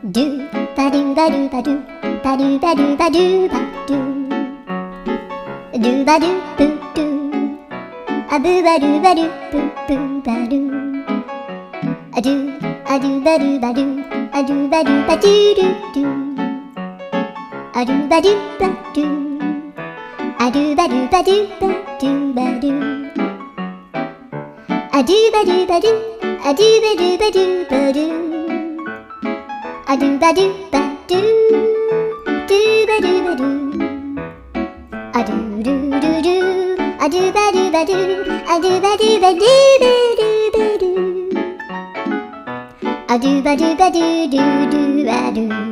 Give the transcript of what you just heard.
ドゥバドゥバドゥバドゥバドゥバドゥバドゥバドゥドゥバドゥブドゥアブバドゥバドゥブブバドゥアドゥアドゥバドゥバドゥアドゥバドゥバドゥドゥドゥアドゥバドゥバドゥアドゥバドゥバドゥバドゥバドゥアドゥバドゥバドゥアドゥバドゥバドゥバドゥアドゥバドゥバドゥドゥバドゥバドゥアドゥドゥドゥドゥアドゥバドゥバドゥアドゥバドゥバドゥバドゥバドゥアドゥバドゥバドゥドゥドゥバドゥ